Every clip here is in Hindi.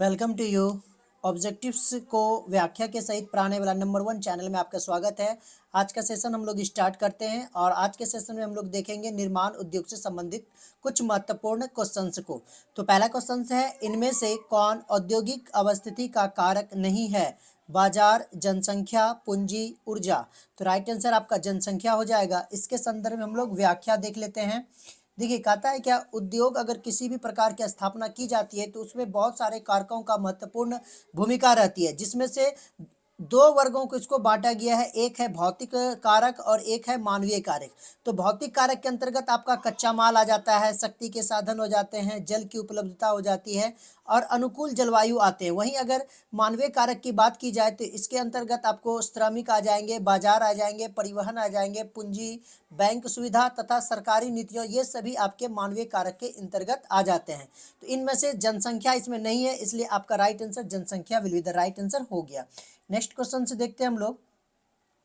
Welcome to you. ऑब्जेक्टिव्स को व्याख्या के सहित पढ़ाने वाला नंबर 1 चैनल में आपका स्वागत है। आज का सेशन हम लोग स्टार्ट करते हैं और आज के सेशन में हम लोग देखेंगे निर्माण उद्योग से संबंधित कुछ महत्वपूर्ण क्वेश्चंस को। तो पहला क्वेश्चन है, इनमें से कौन औद्योगिक अवस्थिति का कारक नहीं है? बाजार, जनसंख्या, पूंजी, ऊर्जा। तो राइट आंसर आपका जनसंख्या हो जाएगा। इसके संदर्भ में हम लोग व्याख्या देख लेते हैं। देखिए, कहता है क्या, उद्योग अगर किसी भी प्रकार की स्थापना की जाती है तो उसमें बहुत सारे कारकों का महत्वपूर्ण भूमिका रहती है, जिसमें से दो वर्गों को इसको बांटा गया है। एक है भौतिक कारक और एक है मानवीय कारक। तो भौतिक कारक के अंतर्गत आपका कच्चा माल आ जाता है, शक्ति के साधन हो जाते हैं, जल की उपलब्धता हो जाती है और अनुकूल जलवायु आते हैं। वहीं अगर मानवीय कारक की बात की जाए तो इसके अंतर्गत आपको श्रमिक आ जाएंगे, बाजार आ जाएंगे, परिवहन आ जाएंगे, पूंजी, बैंक सुविधा तथा सरकारी नीतियों, ये सभी आपके मानवीय कारक के अंतर्गत आ जाते हैं। तो इनमें से जनसंख्या इसमें नहीं है, इसलिए आपका राइट आंसर जनसंख्या will be the right answer हो गया। नेक्स्ट क्वेश्चन से देखते हैं हम लोग।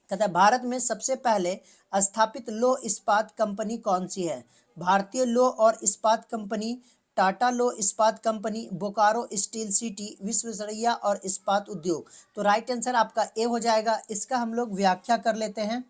कहता है, भारत में सबसे पहले स्थापित लौह इस्पात कंपनी कौन सी है? भारतीय लौह और इस्पात कंपनी, टाटा लौह इस्पात company, Bokaro steel city, Visvesvaraya और इस्पात उद्योग। तो राइट आंसर आपका ए हो जाएगा। इसका हम लोग व्याख्या कर लेते हैं।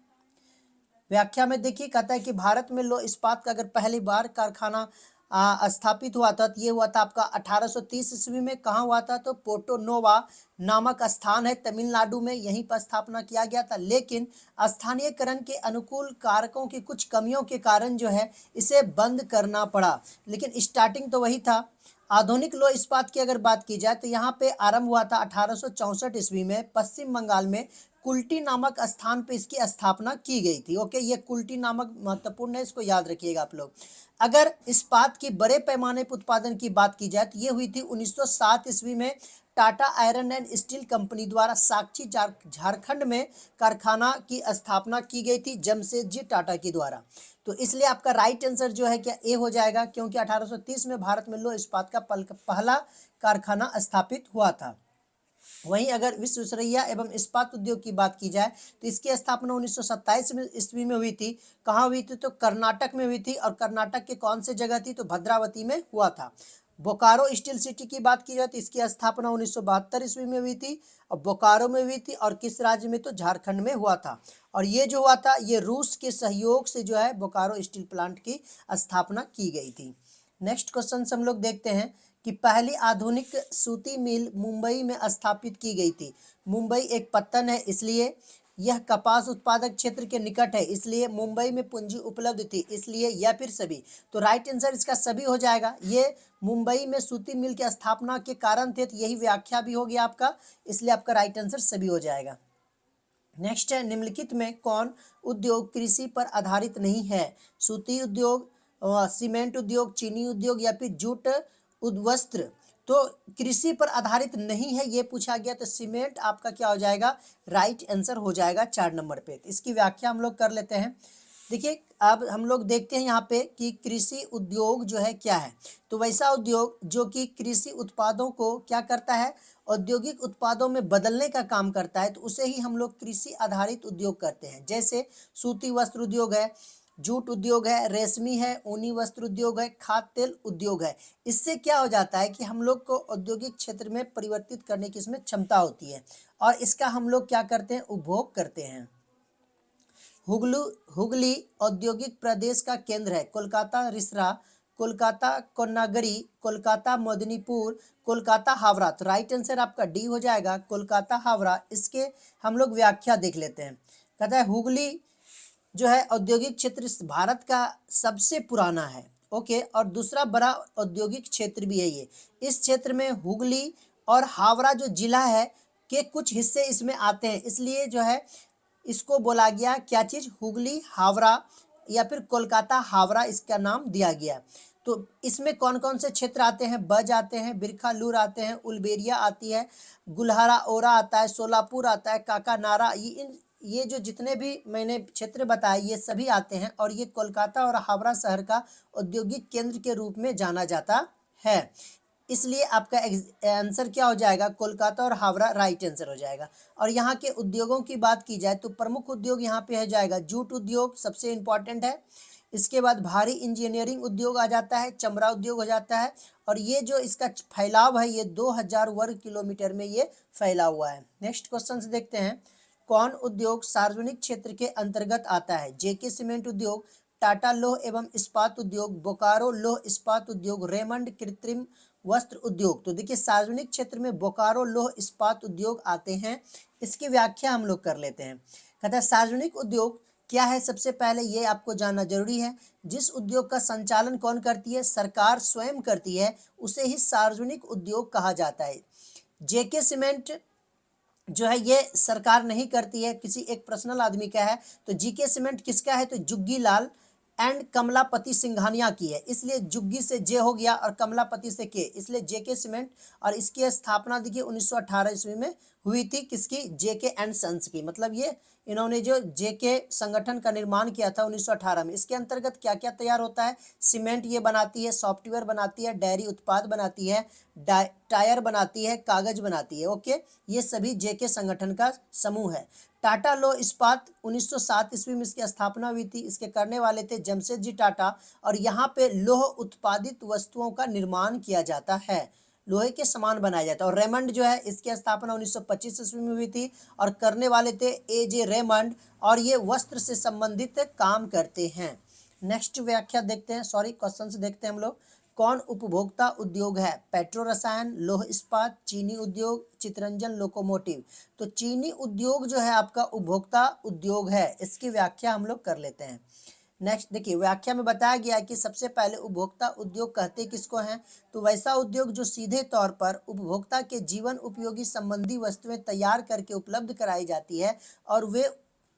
व्याख्या में देखिए, कहता है कि भारत में लौह इस्पात का अगर पहली बार कारखाना स्थापित हुआ था तो ये हुआ था आपका 1830 ईस्वी में। कहाँ हुआ था? तो पोर्टो नोवा नामक स्थान है तमिलनाडु में, यहीं पर स्थापना किया गया था। लेकिन स्थानीयकरण के अनुकूल कारकों की कुछ कमियों के कारण जो है इसे बंद करना पड़ा, लेकिन स्टार्टिंग तो वही था। आधुनिक लौह इस्पात की अगर बात की जाए तो यहाँ पे आरंभ हुआ था 1864 ईस्वी में पश्चिम बंगाल में कुल्टी नामक स्थान पे इसकी स्थापना की गई थी। ओके, ये कुल्टी नामक महत्वपूर्ण है, इसको याद रखिएगा आप लोग। अगर इस्पात की बड़े पैमाने पर उत्पादन की बात की जाए तो ये हुई थी 1907 ईस्वी में Tata iron and steel company द्वारा साक्षी झारखंड में कारखाना की स्थापना की गई थी जमशेद जी टाटा के द्वारा। तो इसलिए आपका राइट आंसर जो है क्या ए हो जाएगा, क्योंकि 1830 में भारत में लौह इस्पात का पहला कारखाना स्थापित हुआ था। वहीं अगर विश्वेश्वरैया एवं इस्पात उद्योग की बात की जाए तो इसकी स्थापना 1927 में ईस्वी में हुई थी। कहाँ हुई थी? तो कर्नाटक में हुई थी। और कर्नाटक के कौन से जगह थी? तो भद्रावती में हुआ था। बोकारो स्टील सिटी की बात की जाए तो इसकी स्थापना 1972 ईस्वी में हुई थी और बोकारो में हुई थी। और किस राज्य में? तो झारखंड में हुआ था। और ये जो हुआ था ये रूस के सहयोग से जो है बोकारो स्टील प्लांट की स्थापना की गई थी। नेक्स्ट क्वेश्चन हम लोग देखते हैं कि पहली आधुनिक सूती मिल मुंबई में स्थापित की गई थी। मुंबई एक पत्तन है, इसलिए यह कपास उत्पादक क्षेत्र के निकट है, इसलिए मुंबई में पूंजी उपलब्ध थी, इसलिए या फिर सभी। तो राइट आंसर इसका सभी हो जाएगा। ये मुंबई में सूती मिल की स्थापना के कारण थे, तो यही व्याख्या भी हो गया आपका, इसलिए आपका राइट आंसर सभी हो जाएगा। नेक्स्ट है, निम्नलिखित में कौन उद्योग कृषि पर आधारित नहीं है? सूती उद्योग, सीमेंट उद्योग, चीनी उद्योग या फिर जूट वस्त्र। तो कृषि पर आधारित नहीं है ये पूछा गया, तो सीमेंट आपका क्या हो जाएगा? राइट आंसर हो जाएगा 4 नंबर पे। इसकी व्याख्या हम लोग कर लेते हैं। देखिए, अब हम लोग देखते हैं यहाँ पे कि कृषि उद्योग जो है क्या है। तो वैसा उद्योग जो कि कृषि उत्पादों को क्या करता है? औद्योगिक उत्पादों में बदलने का काम करता है, तो उसे ही हम लोग कृषि आधारित उद्योग करते हैं। जैसे सूती वस्त्र उद्योग है, जूट उद्योग है, रेशमी है, ऊनी वस्त्र उद्योग है, खाद्य तेल उद्योग है। इससे क्या हो जाता है कि हम लोग को औद्योगिक क्षेत्र में परिवर्तित करने की इसमें क्षमता होती है और इसका हम लोग क्या करते हैं? उपभोग करते हैं। हुगली औद्योगिक प्रदेश का केंद्र है। कोलकाता रिसरा, कोलकाता कोन्नागरी, कोलकाता मदनीपुर, कोलकाता हावड़ा। तो राइट आंसर आपका डी हो जाएगा, कोलकाता हावड़ा। इसके हम लोग व्याख्या देख लेते हैं। कहता है हुगली जो है औद्योगिक क्षेत्र भारत का सबसे पुराना है। ओके, और दूसरा बड़ा औद्योगिक क्षेत्र भी है ये। इस क्षेत्र में हुगली और हावड़ा जो जिला है के कुछ हिस्से इसमें आते हैं, इसलिए जो है इसको बोला गया क्या चीज? हुगली हावड़ा या फिर कोलकाता हावड़ा इसका नाम दिया गया। तो इसमें कौन कौन से क्षेत्र आते हैं? बज आते हैं, बिरखालूर आते हैं, उलबेरिया आती है, गुलहारा ओरा आता है, सोलापुर आता है, काकानारा। ये जो जितने भी मैंने क्षेत्र बताए ये सभी आते हैं और ये कोलकाता और हावड़ा शहर का औद्योगिक केंद्र के रूप में जाना जाता है। इसलिए आपका आंसर क्या हो जाएगा? कोलकाता और हावड़ा राइट आंसर हो जाएगा। और यहाँ के उद्योगों की बात की जाए तो प्रमुख उद्योग यहाँ पे हो जाएगा जूट उद्योग, सबसे इंपॉर्टेंट है। इसके बाद भारी इंजीनियरिंग उद्योग आ जाता है, चमड़ा उद्योग हो जाता है, और ये जो इसका फैलाव है ये 2000 वर्ग किलोमीटर में ये फैला हुआ है। नेक्स्ट क्वेश्चन देखते हैं, कौन उद्योग सार्वजनिक क्षेत्र के अंतर्गत आता है? जेके सीमेंट उद्योग, टाटा लौह एवं इस्पात उद्योग, बोकारो लौह इस्पात उद्योग, रेमंड कृत्रिम वस्त्र उद्योग। तो देखिए सार्वजनिक क्षेत्र में बोकारो लौह इस्पात उद्योग आते हैं। इसकी व्याख्या हम लोग कर लेते हैं। कहता है सार्वजनिक उद्योग क्या है? सबसे पहले ये आपको जानना जरूरी है। जिस उद्योग का संचालन कौन करती है? सरकार स्वयं करती है, उसे ही सार्वजनिक उद्योग कहा जाता है। जेके सीमेंट जो है ये सरकार नहीं करती है, किसी एक पर्सनल आदमी का है। तो जीके सीमेंट किसका है? तो जुग्गी लाल एंड कमलापति सिंघानिया की है, इसलिए जुग्गी से जे हो गया और कमलापति से के, इसलिए जेके सीमेंट। और इसकी स्थापना देखिए 1918 ईस्वी में हुई थी, किसकी? जेके एंड सन्स की। मतलब ये इन्होंने जो जेके संगठन का निर्माण किया था 1918 में। इसके अंतर्गत क्या क्या तैयार होता है? सीमेंट ये बनाती है, सॉफ्टवेयर बनाती है, डेयरी उत्पाद बनाती है, टायर बनाती है, कागज बनाती है। ओके, ये सभी जेके संगठन का समूह है। टाटा लौह इस्पात 1907 ईस्वी में इसकी स्थापना हुई थी। इसके करने वाले थे जमशेदजी टाटा, और यहाँ पे लौह उत्पादित वस्तुओं का निर्माण किया जाता है, लोहे के सामान बनाया जाता है। और रेमंड जो है इसकी स्थापना 1925 ईस्वी में हुई थी, और करने वाले थे ए.जे. रेमंड, और ये वस्त्र से संबंधित काम करते हैं। नेक्स्ट व्याख्या देखते हैं, सॉरी क्वेश्चन देखते हैं हम लोग। कौन उपभोक्ता उद्योग है? पेट्रो रसायन, लौह इस्पात, चीनी उद्योग, चितरंजन लोकोमोटिव। तो चीनी उद्योग जो है आपका उपभोक्ता उद्योग है। इसकी व्याख्या हम लोग कर लेते हैं। नेक्स्ट देखिए, व्याख्या में बताया गया है कि सबसे पहले उपभोक्ता उद्योग कहते किसको हैं? तो वैसा उद्योग जो सीधे तौर पर उपभोक्ता के जीवन उपयोगी संबंधी वस्तुएं तैयार करके उपलब्ध कराई जाती है, और वे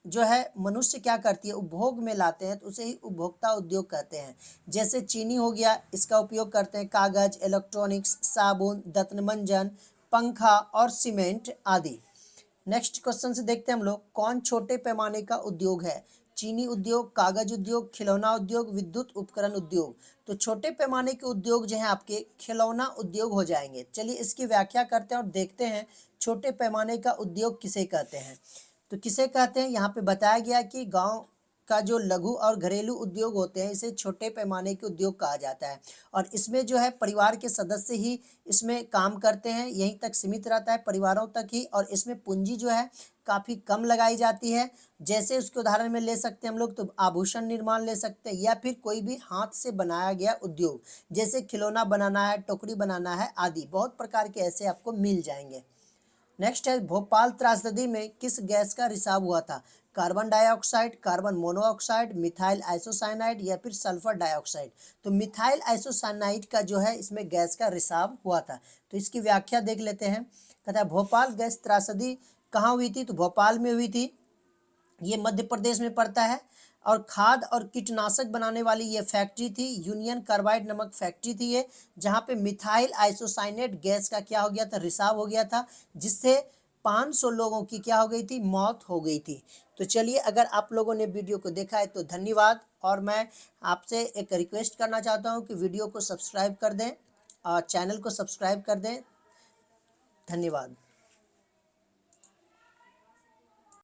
जो है मनुष्य क्या करती है? उपभोग में लाते हैं, तो उसे ही उपभोक्ता उद्योग कहते हैं। जैसे चीनी हो गया, इसका उपयोग करते हैं कागज, इलेक्ट्रॉनिक्स, साबुन, दंतमंजन, पंखा और सीमेंट आदि। नेक्स्ट क्वेश्चन से देखते हैं हम लोग, कौन छोटे पैमाने का उद्योग है? चीनी उद्योग, कागज उद्योग, खिलौना उद्योग, विद्युत उपकरण उद्योग। तो छोटे पैमाने के उद्योग जो हैं आपके खिलौना उद्योग हो जाएंगे। चलिए इसकी व्याख्या करते हैं और देखते हैं छोटे पैमाने का उद्योग किसे कहते हैं। तो किसे कहते हैं? यहाँ पे बताया गया कि गांव का जो लघु और घरेलू उद्योग होते हैं इसे छोटे पैमाने के उद्योग कहा जाता है, और इसमें जो है परिवार के सदस्य ही इसमें काम करते हैं, यहीं तक सीमित रहता है, परिवारों तक ही, और इसमें पूंजी जो है काफ़ी कम लगाई जाती है। जैसे उसके उदाहरण में ले सकते हैं हम लोग, तो आभूषण निर्माण ले सकते हैं, या फिर कोई भी हाथ से बनाया गया उद्योग, जैसे खिलौना बनाना है, टोकरी बनाना है आदि, बहुत प्रकार के ऐसे आपको मिल जाएंगे। नेक्स्ट है, भोपाल त्रासदी में किस गैस का रिसाव हुआ था? Carbon dioxide, carbon monoxide, methyl isocyanide, या फिर सल्फर डाइऑक्साइड। तो मिथाइल आइसोसाइनाइड का जो है इसमें गैस का रिसाव हुआ था। तो इसकी व्याख्या देख लेते हैं। कहता है भोपाल गैस त्रासदी कहाँ हुई थी? तो भोपाल में हुई थी, ये मध्य प्रदेश में पड़ता है। और खाद और कीटनाशक बनाने वाली ये फैक्ट्री थी, यूनियन कार्बाइड नामक फैक्ट्री थी ये, जहाँ पे मिथाइल आइसोसाइनेट गैस का क्या हो गया था? रिसाव हो गया था, जिससे 500 लोगों की क्या हो गई थी? मौत हो गई थी। तो चलिए, अगर आप लोगों ने वीडियो को देखा है तो धन्यवाद, और मैं आपसे एक रिक्वेस्ट करना चाहता हूँ कि वीडियो को सब्सक्राइब कर दें और चैनल को सब्सक्राइब कर दें। धन्यवाद।